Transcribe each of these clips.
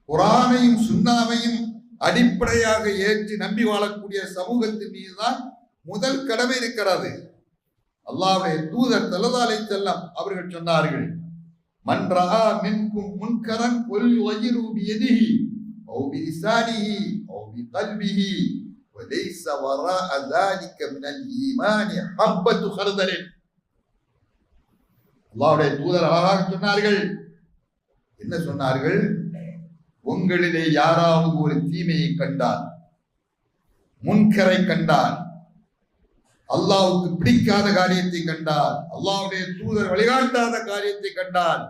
குர்ஆனையும் சுன்னாவையும் அடிப்படையாக ஏற்றி நம்பி வாழக்கூடிய சமூகத்தின் மீதுதான் முதல் கடமை இருக்கிறது. அல்லாஹ்வுடைய தூதர் ஸல்லல்லாஹு அலைஹி வஸல்லம் அவர்கள் சொன்னார்கள், மன் ரஆ மின்கும் முன்கரன் ஃபல்யுகையிரு பியதிஹி அவ் பிலிசானிஹி அவ் பிகல்பிஹி வலைஸ வராஅ ذلك மினல் ஈமானி ஹப்பத்து ஹர்தலின். அல்லாஹ்வுடைய தூதர் அழகாக சொன்னார்கள். என்ன சொன்னார்கள்? உங்களிலே யாராவது ஒரு தீமையை கண்டால், முன்கரை கண்டால், அல்லாஹ்வுக்கு பிடிக்காத காரியத்தை கண்டால், அல்லாஹ்வுடைய தூதர் வழிகாட்டாத காரியத்தை கண்டால்,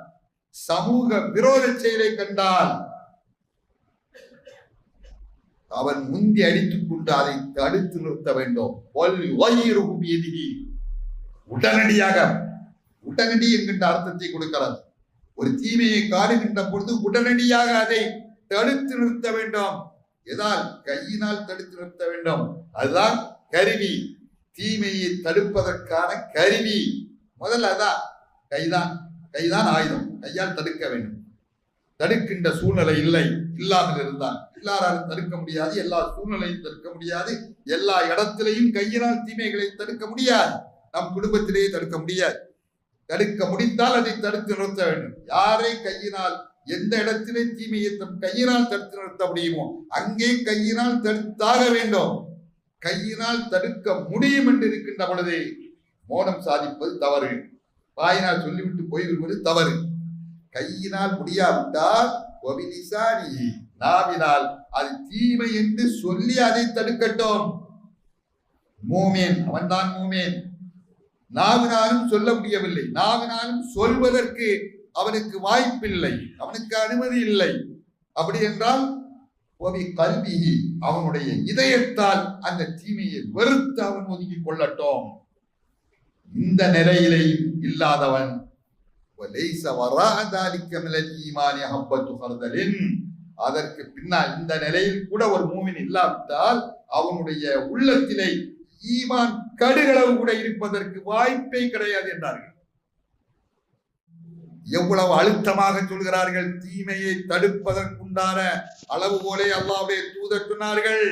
சமூக விரோத செயலை கண்டால், அவன் முந்தி அடித்துக் கொண்டு அதை தடுத்து நிறுத்த வேண்டும். உடனடியாக, உடனடி என்கின்ற அர்த்தத்தை கொடுக்கிறது. ஒரு தீமையை காணுகின்ற பொழுது உடனடியாக அதை தடுத்து நிறுத்த வேண்டும். எதால்? கையினால் தடுத்து நிறுத்த வேண்டும். அதுதான் கருவி. தீமையை தடுப்பதற்கான கருவி முதல்ல அதான். கைதான் ஆயுதம். கையால் தடுக்க வேண்டும். தடுக்கின்ற சூழ்நிலை இல்லாமல் இருந்தால் எல்லாராலும் தடுக்க முடியாது. எல்லா சூழ்நிலையும் தடுக்க முடியாது. எல்லா இடத்திலையும் கையினால் தீமைகளை தடுக்க முடியாது. நம் குடும்பத்திலேயே தடுக்க முடியாது. தடுக்க முடிந்தால் அதை தடுத்து நிறுத்த வேண்டும். யாரை கையினால் எந்த இடத்திலே தீமையை கையினால் தடுத்து நிறுத்த முடியுமோ அங்கே கையினால் தடுத்தாக வேண்டும். கையினால் தடுக்க முடியும் என்று இருக்கின்ற பொழுதே மௌனம் சாதிப்பது தவறு. வாயினால் சொல்லிவிட்டு போய்விடுவது தவறு. கையினால் முடியாவிட்டால் நாவினால் அது தீமை என்று சொல்லி அதை தடுக்கட்டும். மூமீன் அவன்தான் மூமீன். நாவினாலும் சொல்ல முடியவில்லை, நாவினாலும் சொல்வதற்கு அவனுக்கு வாய்ப்பில்லை, அவனுக்கு அனுமதி இல்லை. அப்படி என்றால் கல்விஹி அவனுடைய இதயத்தால் அந்த தீமையை வெறுத்து அவன் ஒதுக்கிக் கொள்ளட்டும். இந்த நிலையிலே இல்லாதவன் அதற்கு பின்னால் இந்த நிலையில் கூட ஒரு மூமின் இல்லாவிட்டால் அவனுடைய உள்ளத்திலே ஈமான் கடுகளவு கூட இருப்பதற்கு வாய்ப்பே கிடையாது என்றார்கள். எவ்வளவு அழுத்தமாக சொல்கிறார்கள். தீமையை தடுப்பதற்குண்டான அளவுகோலை அல்லாஹ்வுடைய தூதர் சொன்னார்கள்.